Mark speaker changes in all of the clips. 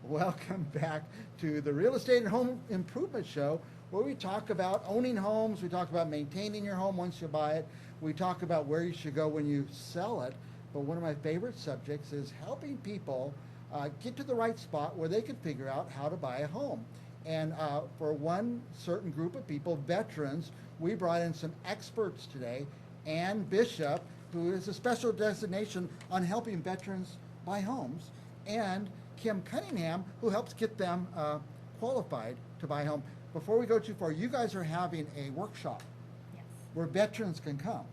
Speaker 1: Welcome back to the Real Estate and Home Improvement Show, where we talk about owning homes, we talk about maintaining your home once you buy it, we talk about where you should go when you sell it, but one of my favorite subjects is helping people get to the right spot where they can figure out how to buy a home. And for one certain group of people, veterans, we brought in some experts today. Ann Bishop, who is a special designation on helping veterans buy homes, and Kim Cunningham, who helps get them qualified to buy a home. Before we go too far, you guys are having a workshop.
Speaker 2: Yes.
Speaker 1: Where veterans can come.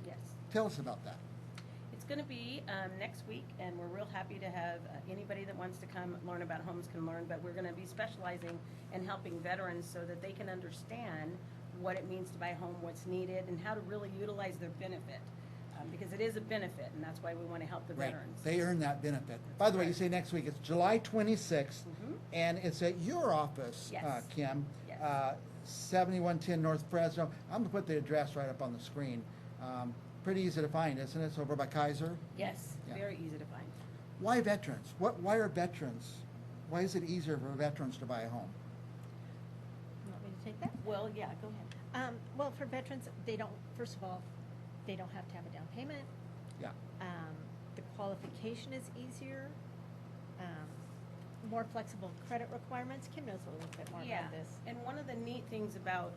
Speaker 2: Yes.
Speaker 1: Tell us about that.
Speaker 2: It's going to be next week, and we're real happy to have anybody that wants to come learn about homes can learn, but we're going to be specializing in helping veterans so that they can understand what it means to buy a home, what's needed, and how to really utilize their benefit. Because it is a benefit, and that's why we want to help the veterans.
Speaker 1: They earn that benefit. By the way, you say next week, it's July 26th, and it's at your office,
Speaker 2: Yes.
Speaker 1: Kim,
Speaker 2: Yes.
Speaker 1: 7110 North Fresno. I'm going to put the address right up on the screen. Pretty easy to find, isn't it? It's over by Kaiser.
Speaker 2: Yes,
Speaker 1: Yeah.
Speaker 2: very easy to find.
Speaker 1: Why veterans? Why are veterans? Why is it easier for veterans to buy a home?
Speaker 3: You want me to take that?
Speaker 2: Well, yeah, go ahead.
Speaker 3: Well, for veterans, they don't, first of all, they don't have to have a down payment.
Speaker 1: Yeah.
Speaker 3: The qualification is easier. More flexible credit requirements. Kim knows a little bit more
Speaker 2: Yeah,
Speaker 3: about this.
Speaker 2: and one of the neat things about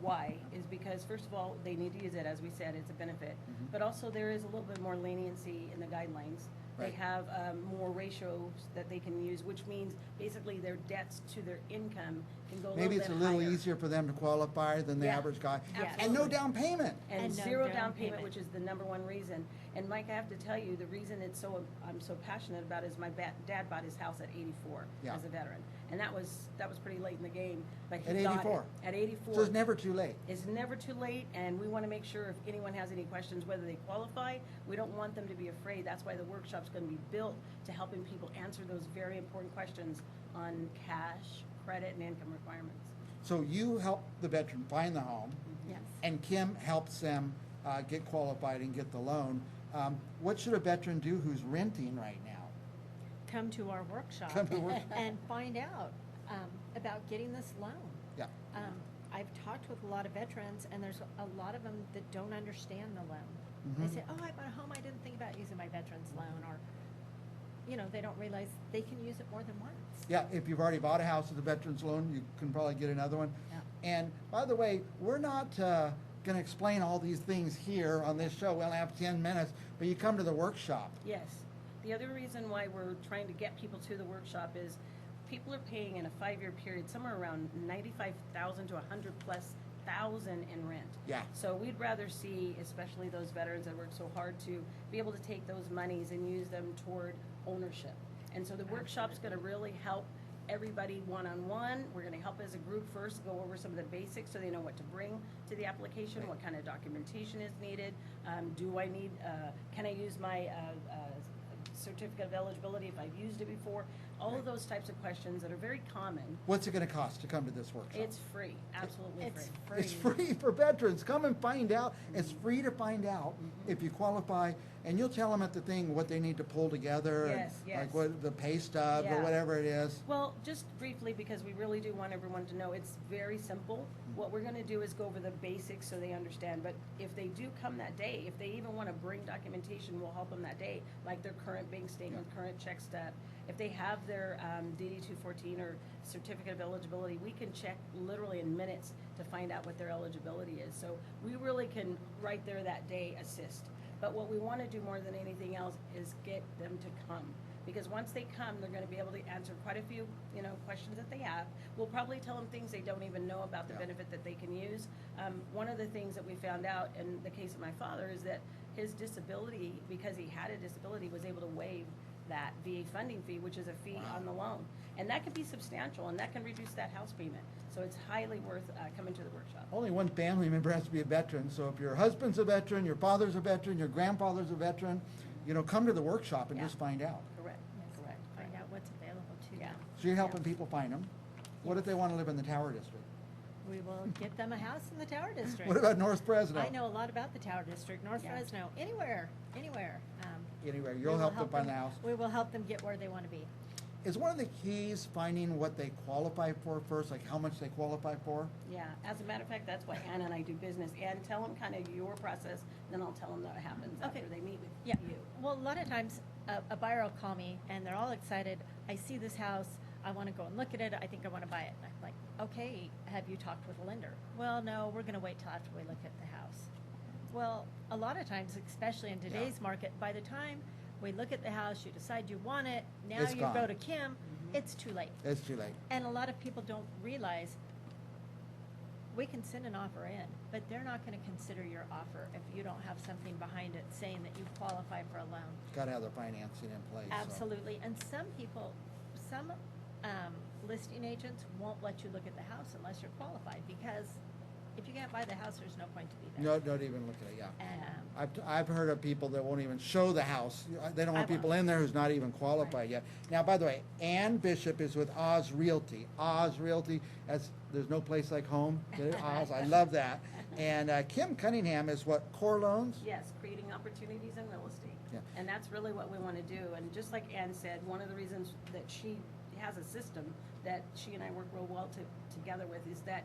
Speaker 2: why is because, first of all, they need to use it, as we said, it's a benefit. But also there is a little bit more leniency in the guidelines.
Speaker 1: Right.
Speaker 2: They have more ratios that they can use, which means basically their debts to their income can go a little bit higher.
Speaker 1: Maybe it's a little easier for them to qualify than the
Speaker 2: Yeah,
Speaker 1: average guy.
Speaker 3: absolutely.
Speaker 1: And no down payment.
Speaker 2: And
Speaker 3: And no
Speaker 2: zero
Speaker 3: down
Speaker 2: down payment,
Speaker 3: payment.
Speaker 2: which is the number one reason. And Mike, I have to tell you, the reason I'm so passionate about it is my dad bought his house at 84
Speaker 1: Yeah.
Speaker 2: as a veteran. And that was pretty late in the game, but he
Speaker 1: At
Speaker 2: got
Speaker 1: 84?
Speaker 2: it. At 84.
Speaker 1: So it's never too late.
Speaker 2: It's never too late, and we want to make sure if anyone has any questions, whether they qualify, we don't want them to be afraid. That's why the workshop's going to be built to helping people answer those very important questions on cash, credit, and income requirements.
Speaker 1: So you help the veteran find the home,
Speaker 3: Yes.
Speaker 1: and Kim helps them get qualified and get the loan. What should a veteran do who's renting right now?
Speaker 3: Come to our workshop.
Speaker 1: Come to the workshop.
Speaker 3: And find out about getting this loan.
Speaker 1: Yeah.
Speaker 3: I've talked with a lot of veterans, and there's a lot of them that don't understand the loan.
Speaker 1: Mhm.
Speaker 3: They say, oh, I bought a home, I didn't think about using my veterans loan, or, they don't realize they can use it more than once.
Speaker 1: Yeah, if you've already bought a house with a veteran's loan, you can probably get another one.
Speaker 3: Yeah.
Speaker 1: And by the way, we're not going to explain all these things here on this show. We only have 10 minutes, but you come to the workshop.
Speaker 2: Yes. The other reason why we're trying to get people to the workshop is people are paying in a 5-year period somewhere around $95,000 to $100,000+ in rent.
Speaker 1: Yeah.
Speaker 2: So we'd rather see, especially those veterans that work so hard, to be able to take those monies and use them toward ownership. And so the workshop's going to really help everybody one-on-one. We're going to help as a group first go over some of the basics so they know what to bring to the application,
Speaker 1: Right.
Speaker 2: what kind of documentation is needed. Can I use my certificate of eligibility if I've used it before? All of those types of questions that are very common.
Speaker 1: What's it going to cost to come to this workshop?
Speaker 2: It's free, absolutely
Speaker 3: It's
Speaker 2: free.
Speaker 3: free.
Speaker 1: It's free for veterans. Come and find out. It's free to find out if you qualify, and you'll tell them at the thing what they need to pull together. and
Speaker 2: Yes, yes.
Speaker 1: Like what the pay stub or
Speaker 2: Yeah.
Speaker 1: whatever it is.
Speaker 2: Well, just briefly, because we really do want everyone to know, it's very simple. What we're gonna do is go over the basics so they understand, but if they do come that day, if they even wanna bring documentation, we'll help them that day, like their current bank statement, current check stub. If they have their DD 214 or certificate of eligibility, we can check literally in minutes to find out what their eligibility is. So we really can, right there that day, assist. But what we wanna do more than anything else is get them to come. Because once they come, they're gonna be able to answer quite a few, questions that they have. We'll probably tell them things they don't even know about the
Speaker 1: Yeah.
Speaker 2: benefit that they can use. One of the things that we found out in the case of my father is that his disability, because he had a disability, was able to waive that VA funding fee, which is a fee
Speaker 1: Wow.
Speaker 2: on the loan. And that can be substantial, and that can reduce that house payment. So it's highly worth coming to the workshop.
Speaker 1: Only one family member has to be a veteran. So if your husband's a veteran, your father's a veteran, your grandfather's a veteran, come to the workshop and
Speaker 2: Yeah.
Speaker 1: just find out.
Speaker 2: Correct,
Speaker 3: Yes.
Speaker 2: correct.
Speaker 3: Find out what's available to
Speaker 2: Yeah.
Speaker 3: them.
Speaker 1: So you're helping people find them. What if they want to live in the Tower District?
Speaker 3: We will get them a house in the Tower District.
Speaker 1: What about North Fresno?
Speaker 3: I know a lot about the Tower District, North
Speaker 2: Yeah.
Speaker 3: Fresno, anywhere.
Speaker 1: Anyway,
Speaker 3: We
Speaker 1: you'll
Speaker 3: will
Speaker 1: help them find the
Speaker 3: them-
Speaker 1: house.
Speaker 3: We will help them get where they want to be.
Speaker 1: is one of the keys finding what they qualify for first, like how much they qualify for?
Speaker 2: Yeah, as a matter of fact, that's why Ann and I do business. Ann, tell them kind of your process, then I'll tell them what happens after
Speaker 3: Okay.
Speaker 2: they meet with
Speaker 3: Yeah,
Speaker 2: you.
Speaker 3: well, a lot of times, a buyer will call me, and they're all excited, I see this house, I wanna go and look at it, I think I wanna buy it. And I'm like, okay, have you talked with a lender? Well, no, we're gonna wait till after we look at the house. Well, a lot of times, especially in today's market, by the time we look at the house, you decide you want it, now
Speaker 1: It's
Speaker 3: you
Speaker 1: gone.
Speaker 3: go to Kim, it's too late.
Speaker 1: It's too late.
Speaker 3: And a lot of people don't realize, we can send an offer in, but they're not gonna consider your offer if you don't have something behind it saying that you qualify for a loan.
Speaker 1: Gotta have the financing in place. so.
Speaker 3: Absolutely, and some people, some listing agents won't let you look at the house unless you're qualified, because if you can't buy the house, there's no point to be there.
Speaker 1: No, don't even look at it, yeah.
Speaker 3: Um,
Speaker 1: I've heard of people that won't even show the house. They don't want
Speaker 3: I
Speaker 1: people
Speaker 3: won't.
Speaker 1: in there who's not even qualified
Speaker 3: Right.
Speaker 1: yet. Now, by the way, Ann Bishop is with Oz Realty. Oz Realty, there's no place like home. Oz, I love that. And Kim Cunningham is what, Core Loans?
Speaker 2: Yes, creating opportunities in real estate.
Speaker 1: Yeah.
Speaker 2: And that's really what we want to do. And just like Ann said, one of the reasons that she has a system that she and I work real well together with is that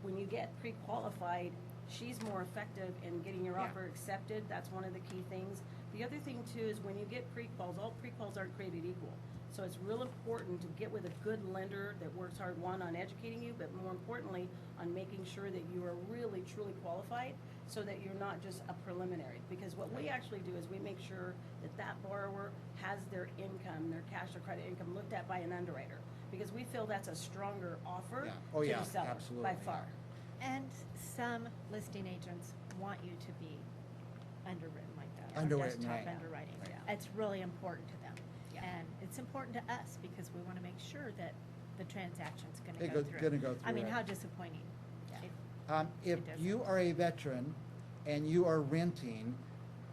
Speaker 2: when you get pre-qualified, she's more effective in getting your
Speaker 3: Yeah.
Speaker 2: offer accepted. That's one of the key things. The other thing too is when you get pre-quals, all pre-quals aren't created equal. So it's real important to get with a good lender that works hard, one, on educating you, but more importantly, on making sure that you are really truly qualified so that you're not just a preliminary. Because what we actually do is we make sure that that borrower has their income, their cash or credit income looked at by an underwriter. Because we feel that's a stronger offer
Speaker 1: Yeah. Oh,
Speaker 2: to
Speaker 1: yeah,
Speaker 2: the seller,
Speaker 1: absolutely,
Speaker 2: by
Speaker 1: yeah.
Speaker 2: far.
Speaker 3: And some listing agents want you to be underwritten like that. or
Speaker 1: Underwritten,
Speaker 3: desktop
Speaker 1: right.
Speaker 3: underwriting.
Speaker 2: Yeah.
Speaker 3: It's really important to them.
Speaker 2: Yeah.
Speaker 3: And it's important to us because we want to make sure that the transaction's going
Speaker 1: It
Speaker 3: to go
Speaker 1: goes-
Speaker 3: through.
Speaker 1: gonna go
Speaker 3: I
Speaker 1: through,
Speaker 3: mean,
Speaker 1: right.
Speaker 3: how disappointing.
Speaker 2: Yeah.
Speaker 1: If
Speaker 3: It does.
Speaker 1: you are a veteran and you are renting,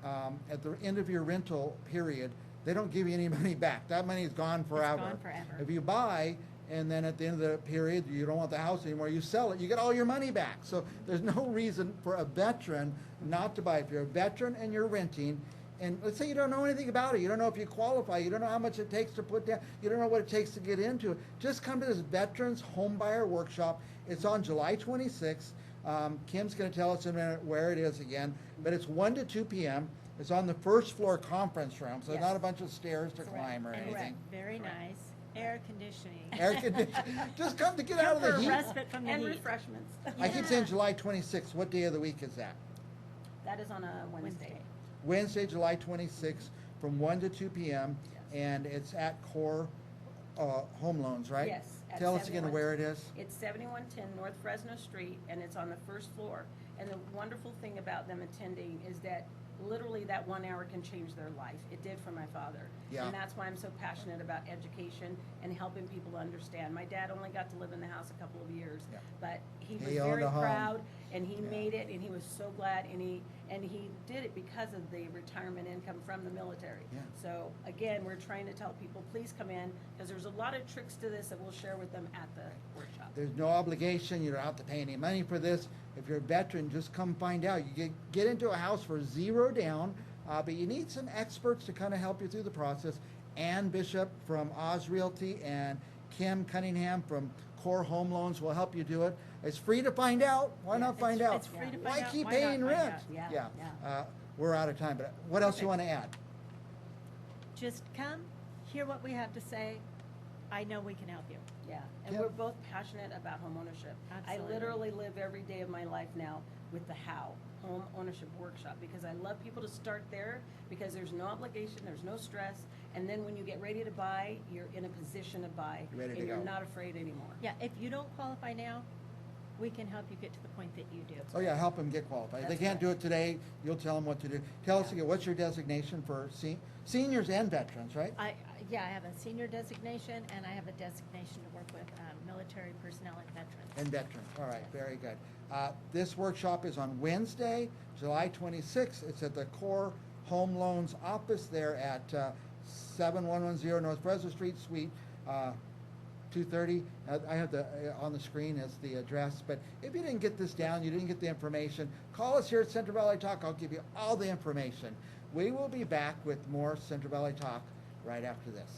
Speaker 1: at the end of your rental period, they don't give you any money back. That money is gone forever.
Speaker 3: gone forever.
Speaker 1: If you buy, and then at the end of the period, you don't want the house anymore, you sell it, you get all your money back. So there's no reason for a veteran not to buy. If you're a veteran and you're renting, and let's say you don't know anything about it, you don't know if you qualify, you don't know how much it takes to put down, you don't know what it takes to get into it, just come to this Veterans Homebuyer Workshop. It's on July 26th. Kim's gonna tell us in a minute where it is again, but it's 1 to 2 p.m. It's on the first floor conference room, so
Speaker 2: Yes.
Speaker 1: not a bunch of stairs to
Speaker 2: Correct.
Speaker 1: climb or
Speaker 3: And it's
Speaker 1: anything.
Speaker 3: very
Speaker 2: Correct.
Speaker 3: nice. Air conditioning.
Speaker 1: Air conditioning, just come to get out of
Speaker 3: Come
Speaker 1: the
Speaker 3: for
Speaker 1: heat.
Speaker 3: respite from the
Speaker 2: And
Speaker 3: heat.
Speaker 2: refreshments.
Speaker 1: I keep saying
Speaker 3: Yeah.
Speaker 1: July 26th. What day of the week is that?
Speaker 2: That is on a Wednesday.
Speaker 1: Wednesday, July 26th, from 1 to 2 p.m.
Speaker 2: Yes.
Speaker 1: And it's at Core Home Loans, right?
Speaker 2: Yes, at
Speaker 1: Tell us again
Speaker 2: 71.
Speaker 1: where it is.
Speaker 2: It's 7110 North Fresno Street, and it's on the first floor. And the wonderful thing about them attending is that literally that 1 hour can change their life. It did for my father.
Speaker 1: Yeah.
Speaker 2: And that's why I'm so passionate about education and helping people understand. My dad only got to live in the house a couple of years,
Speaker 1: Yeah.
Speaker 2: but he was
Speaker 1: He owned
Speaker 2: very
Speaker 1: a home.
Speaker 2: proud, and he
Speaker 1: Yeah.
Speaker 2: made it, and he was so glad, and he did it because of the retirement income from the military.
Speaker 1: Yeah.
Speaker 2: So again, we're trying to tell people, please come in, because there's a lot of tricks to this that we'll share with them at the workshop.
Speaker 1: There's no obligation. You don't have to pay any money for this. If you're a veteran, just come find out. You get into a house for zero down, but you need some experts to kind of help you through the process. Ann Bishop from Oz Realty and Kim Cunningham from Core Home Loans will help you do it. It's free to find out. Why
Speaker 2: Yeah,
Speaker 1: not find out?
Speaker 3: It's free to find
Speaker 1: Why
Speaker 3: out.
Speaker 1: keep
Speaker 3: Why not
Speaker 1: paying
Speaker 3: find
Speaker 1: rent?
Speaker 3: out?
Speaker 2: Yeah, yeah.
Speaker 1: We're out of time, but what else you want
Speaker 2: Perfect.
Speaker 1: to add?
Speaker 3: Just come, hear what we have to say. I know we can help you.
Speaker 2: Yeah, and
Speaker 1: Yeah.
Speaker 2: we're both passionate about home ownership.
Speaker 3: Absolutely.
Speaker 2: I literally live every day of my life now with the how, home ownership workshop, because I love people to start there, because there's no obligation, there's no stress, and then when you get ready to buy, you're in a position to buy,
Speaker 1: You're ready to
Speaker 2: and you're
Speaker 1: go.
Speaker 2: not afraid anymore.
Speaker 3: Yeah, if you don't qualify now, we can help you get to the point that you do.
Speaker 1: Oh yeah, help them get qualified. If they
Speaker 2: That's
Speaker 1: can't
Speaker 2: right.
Speaker 1: do it today, you'll tell them what to do. Tell us
Speaker 2: Yeah.
Speaker 1: again, what's your designation for seniors and veterans, right?
Speaker 3: Yeah, I have a senior designation and I have a designation to work with military personnel and veterans.
Speaker 1: And veterans, all right, very good. This workshop is on Wednesday, July 26th. It's at the Core Home Loans office there at 7110 North Fresno Street, Suite 230. I have on the screen is the address, but if you didn't get this down, you didn't get the information, call us here at Central Valley Talk. I'll give you all the information. We will be back with more Central Valley Talk right after this.